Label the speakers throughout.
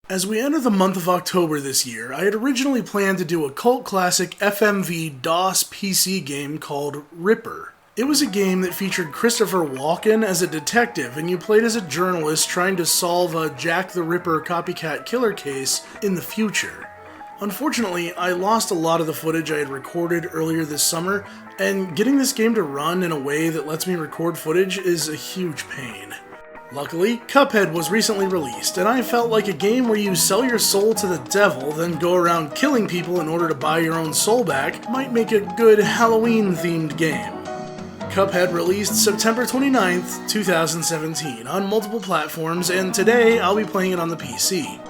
Speaker 1: As we enter the month of October this year, I had originally planned to do a cult classic FMV DOS PC game called Ripper. It was a game that featured Christopher Walken as a detective, and you played as a journalist trying to solve a Jack the Ripper copycat killer case in the future. Unfortunately, I lost a lot of the footage I had recorded earlier this summer, and getting this game to run in a way that lets me record footage is a huge pain. Luckily, Cuphead was recently released, and I felt like a game where you sell your soul to the devil, then go around killing people in order to buy your own soul back might make a good Halloween-themed game. Cuphead released September 29th, 2017 on multiple platforms, and today I'll be playing it on the PC.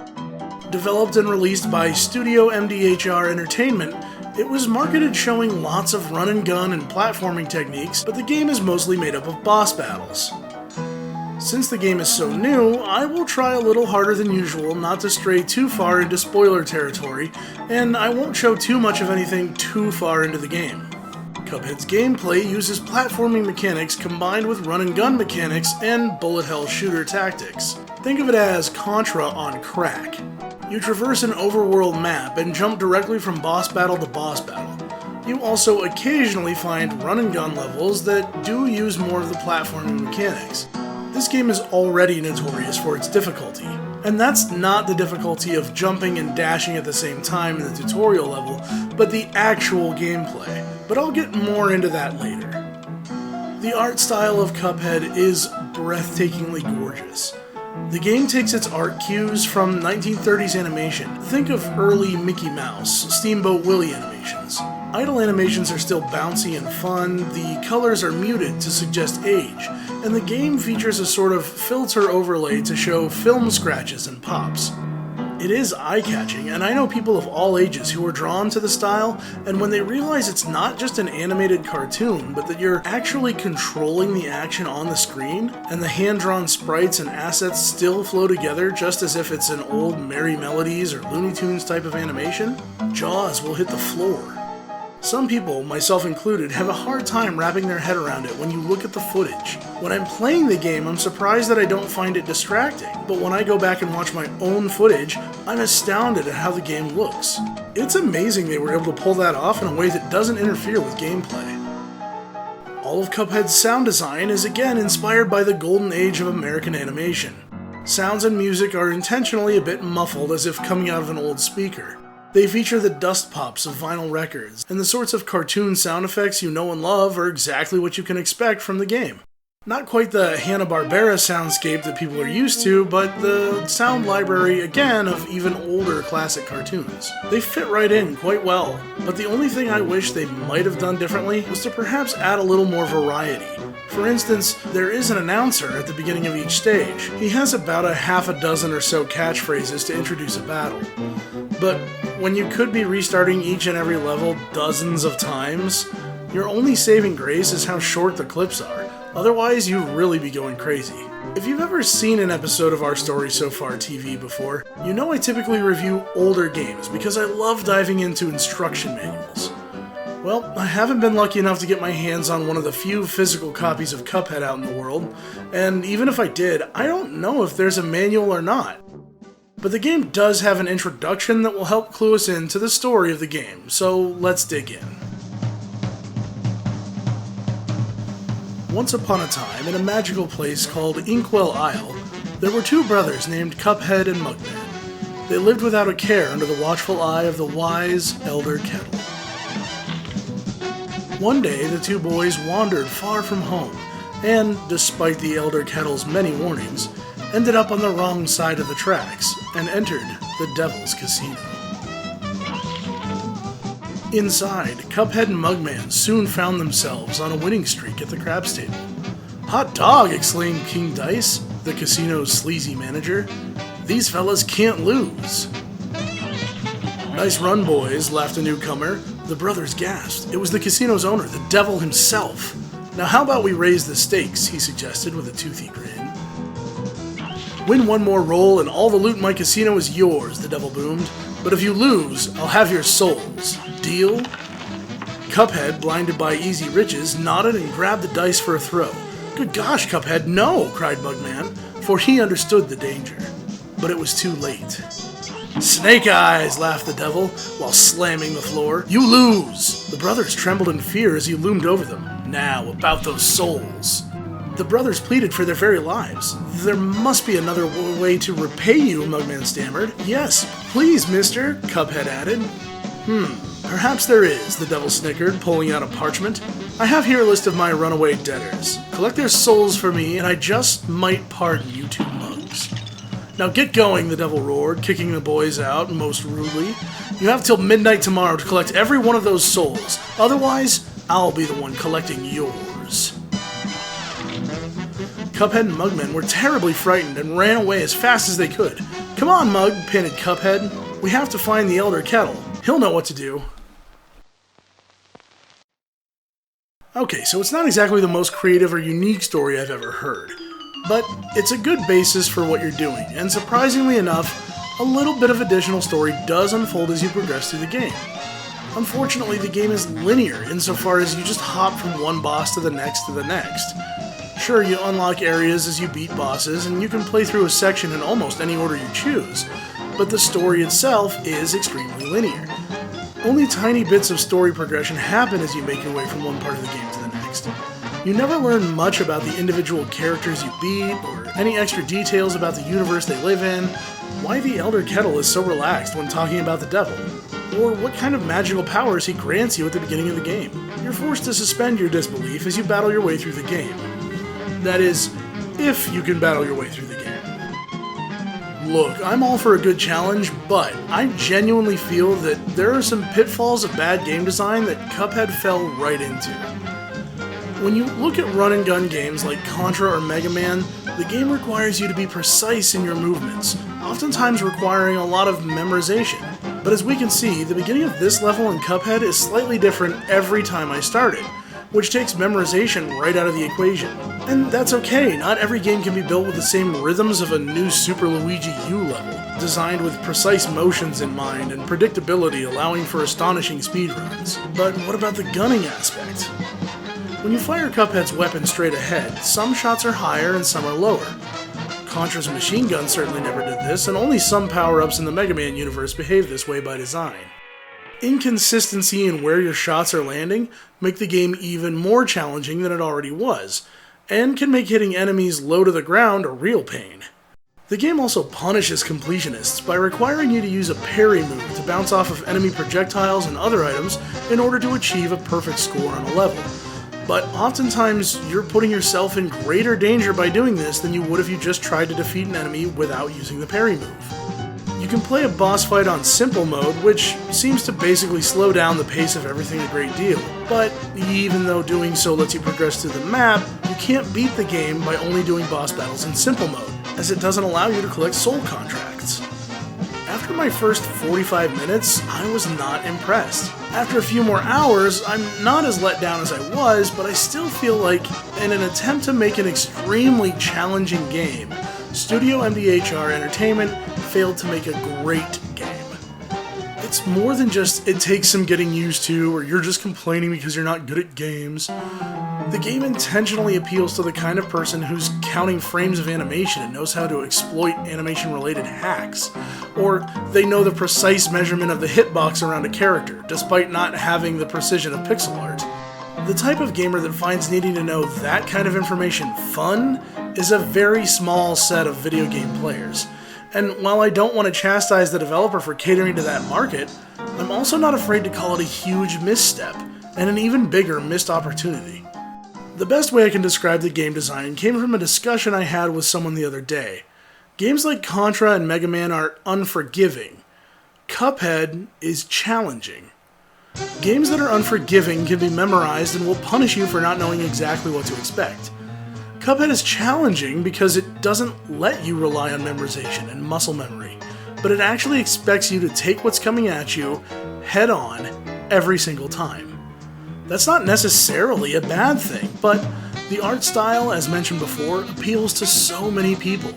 Speaker 1: Developed and released by Studio MDHR Entertainment, it was marketed showing lots of run and gun and platforming techniques, but the game is mostly made up of boss battles. Since the game is so new, I will try a little harder than usual not to stray too far into spoiler territory, and I won't show too much of anything too far into the game. Cuphead's gameplay uses platforming mechanics combined with run and gun mechanics and bullet hell shooter tactics. Think of it as Contra on crack. You traverse an overworld map and jump directly from boss battle to boss battle. You also occasionally find run and gun levels that do use more of the platforming mechanics. This game is already notorious for its difficulty, and that's not the difficulty of jumping and dashing at the same time in the tutorial level, but the actual gameplay. But I'll get more into that later. The art style of Cuphead is breathtakingly gorgeous. The game takes its art cues from 1930s animation. Think of early Mickey Mouse, Steamboat Willie animations. Idle animations are still bouncy and fun, the colors are muted to suggest age, and the game features a sort of filter overlay to show film scratches and pops. It is eye-catching, and I know people of all ages who are drawn to the style, and when they realize it's not just an animated cartoon, but that you're actually controlling the action on the screen, and the hand-drawn sprites and assets still flow together just as if it's an old Merry Melodies or Looney Tunes type of animation, jaws will hit the floor. Some people, myself included, have a hard time wrapping their head around it when you look at the footage. When I'm playing the game, I'm surprised that I don't find it distracting, but when I go back and watch my own footage, I'm astounded at how the game looks. It's amazing they were able to pull that off in a way that doesn't interfere with gameplay. All of Cuphead's sound design is again inspired by the golden age of American animation. Sounds and music are intentionally a bit muffled as if coming out of an old speaker. They feature the dust pops of vinyl records, and the sorts of cartoon sound effects you know and love are exactly what you can expect from the game. Not quite the Hanna-Barbera soundscape that people are used to, but the sound library, again, of even older classic cartoons. They fit right in quite well, but the only thing I wish they might have done differently was to perhaps add a little more variety. For instance, there is an announcer at the beginning of each stage. He has about a half a dozen or so catchphrases to introduce a battle. But when you could be restarting each and every level dozens of times, your only saving grace is how short the clips are. Otherwise, you'd really be going crazy. If you've ever seen an episode of Our Story So Far TV before, you know I typically review older games because I love diving into instruction manuals. Well, I haven't been lucky enough to get my hands on one of the few physical copies of Cuphead out in the world, and even if I did, I don't know if there's a manual or not. But the game does have an introduction that will help clue us into the story of the game, so let's dig in. Once upon a time, in a magical place called Inkwell Isle, there were two brothers named Cuphead and Mugman. They lived without a care under the watchful eye of the wise Elder Kettle. One day, the two boys wandered far from home, and, despite the Elder Kettle's many warnings, ended up on the wrong side of the tracks and entered the Devil's Casino. Inside, Cuphead and Mugman soon found themselves on a winning streak at the craps table. "Hot dog!" exclaimed King Dice, the casino's sleazy manager. "These fellas can't lose." "Nice run, boys," laughed a newcomer. The brothers gasped. It was the casino's owner, the devil himself. "Now how about we raise the stakes," he suggested with a toothy grin. "Win one more roll and all the loot in my casino is yours," the devil boomed. "But if you lose, I'll have your souls. Deal?" Cuphead, blinded by easy riches, nodded and grabbed the dice for a throw. "Good gosh, Cuphead, no!" cried Mugman, for he understood the danger. but it was too late. "Snake Eyes," laughed the devil, while slamming the floor. "You lose!" The brothers trembled in fear as he loomed over them. "Now, about those souls." The brothers pleaded for their very lives. "There must be another way to repay you," Mugman stammered. "Yes, please, mister," Cuphead added. Perhaps there is," the devil snickered, pulling out a parchment. "I have here a list of my runaway debtors. Collect their souls for me, and I just might pardon you two mugs." "Now get going," the devil roared, kicking the boys out most rudely. "You have till midnight tomorrow to collect every one of those souls. Otherwise, I'll be the one collecting yours." Cuphead and Mugman were terribly frightened and ran away as fast as they could. "Come on, Mug," panted Cuphead. "We have to find the Elder Kettle. He'll know what to do." Okay, so it's not exactly the most creative or unique story I've ever heard, but it's a good basis for what you're doing, and surprisingly enough, a little bit of additional story does unfold as you progress through the game. Unfortunately, the game is linear insofar as you just hop from one boss to the next to the next. Sure, you unlock areas as you beat bosses, and you can play through a section in almost any order you choose, but the story itself is extremely linear. Only tiny bits of story progression happen as you make your way from one part of the game to the next. You never learn much about the individual characters you beat, or any extra details about the universe they live in, why the Elder Kettle is so relaxed when talking about the devil, or what kind of magical powers he grants you at the beginning of the game. You're forced to suspend your disbelief as you battle your way through the game. That is, if you can battle your way through the game. Look, I'm all for a good challenge, but I genuinely feel that there are some pitfalls of bad game design that Cuphead fell right into. When you look at run-and-gun games like Contra or Mega Man, the game requires you to be precise in your movements, oftentimes requiring a lot of memorization. But as we can see, the beginning of this level in Cuphead is slightly different every time I start it, which takes memorization right out of the equation. And that's okay, not every game can be built with the same rhythms of a new Super Luigi U level, designed with precise motions in mind and predictability allowing for astonishing speedruns. But what about the gunning aspect? When you fire Cuphead's weapon straight ahead, some shots are higher and some are lower. Contra's machine gun certainly never did this, and only some power-ups in the Mega Man universe behave this way by design. Inconsistency in where your shots are landing make the game even more challenging than it already was, and can make hitting enemies low to the ground a real pain. The game also punishes completionists by requiring you to use a parry move to bounce off of enemy projectiles and other items in order to achieve a perfect score on a level. But oftentimes, you're putting yourself in greater danger by doing this than you would if you just tried to defeat an enemy without using the parry move. You can play a boss fight on simple mode, which seems to basically slow down the pace of everything a great deal, but even though doing so lets you progress through the map, you can't beat the game by only doing boss battles in simple mode, as it doesn't allow you to collect soul contracts. After my first 45 minutes, I was not impressed. After a few more hours, I'm not as let down as I was, but I still feel like, in an attempt to make an extremely challenging game, Studio MDHR Entertainment failed to make a great game. It's more than just it takes some getting used to, or you're just complaining because you're not good at games. The game intentionally appeals to the kind of person who's counting frames of animation and knows how to exploit animation-related hacks, or they know the precise measurement of the hitbox around a character, despite not having the precision of pixel art. The type of gamer that finds needing to know that kind of information fun is a very small set of video game players. And while I don't want to chastise the developer for catering to that market, I'm also not afraid to call it a huge misstep, and an even bigger missed opportunity. The best way I can describe the game design came from a discussion I had with someone the other day. Games like Contra and Mega Man are unforgiving. Cuphead is challenging. Games that are unforgiving can be memorized and will punish you for not knowing exactly what to expect. Cuphead is challenging because it doesn't let you rely on memorization and muscle memory, but it actually expects you to take what's coming at you head on every single time. That's not necessarily a bad thing, but the art style, as mentioned before, appeals to so many people,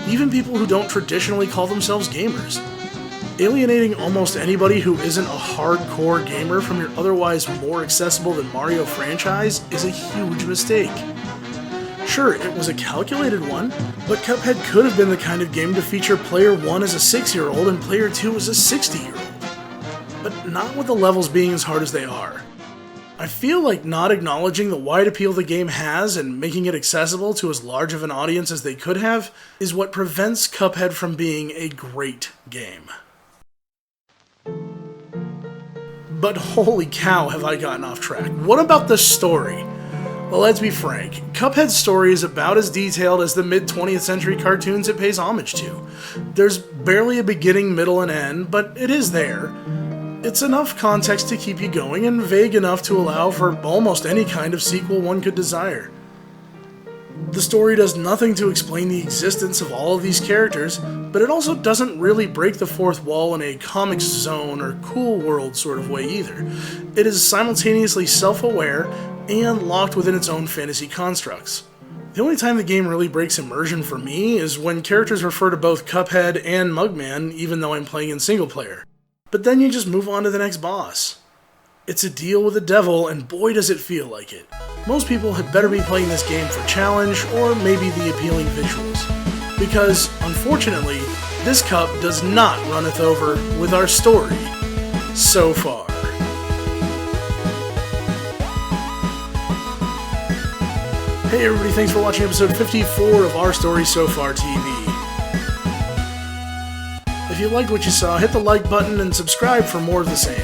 Speaker 1: even people who don't traditionally call themselves gamers. Alienating almost anybody who isn't a hardcore gamer from your otherwise more accessible than Mario franchise is a huge mistake. Sure, it was a calculated one, but Cuphead could have been the kind of game to feature player 1 as a 6-year-old and player 2 as a 60-year-old. But not with the levels being as hard as they are. I feel like not acknowledging the wide appeal the game has and making it accessible to as large of an audience as they could have is what prevents Cuphead from being a great game. But holy cow, have I gotten off track. What about the story? Well, let's be frank. Cuphead's story is about as detailed as the mid-20th century cartoons it pays homage to. There's barely a beginning, middle, and end, but it is there. It's enough context to keep you going and vague enough to allow for almost any kind of sequel one could desire. The story does nothing to explain the existence of all of these characters, but it also doesn't really break the fourth wall in a Comics Zone or Cool World sort of way either. It is simultaneously self-aware and locked within its own fantasy constructs. The only time the game really breaks immersion for me is when characters refer to both Cuphead and Mugman, even though I'm playing in single player. But then you just move on to the next boss. It's a deal with the devil, and boy does it feel like it. Most people had better be playing this game for challenge, or maybe the appealing visuals. Because, unfortunately, this cup does not runneth over with our story so far. Hey everybody, thanks for watching episode 54 of Our Story So Far TV. If you liked what you saw, hit the like button and subscribe for more of the same.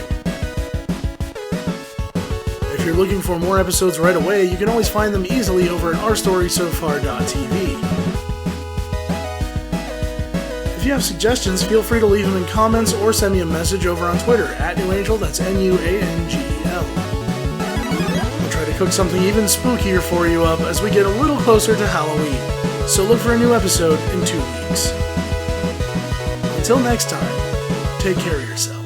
Speaker 1: If you're looking for more episodes right away, you can always find them easily over at ourstorysofar.tv. If you have suggestions, feel free to leave them in comments or send me a message over on Twitter at NewAngel, that's NUANGEL. I'll try to cook something even spookier for you up as we get a little closer to Halloween, so look for a new episode in 2 weeks. Until next time, take care of yourself.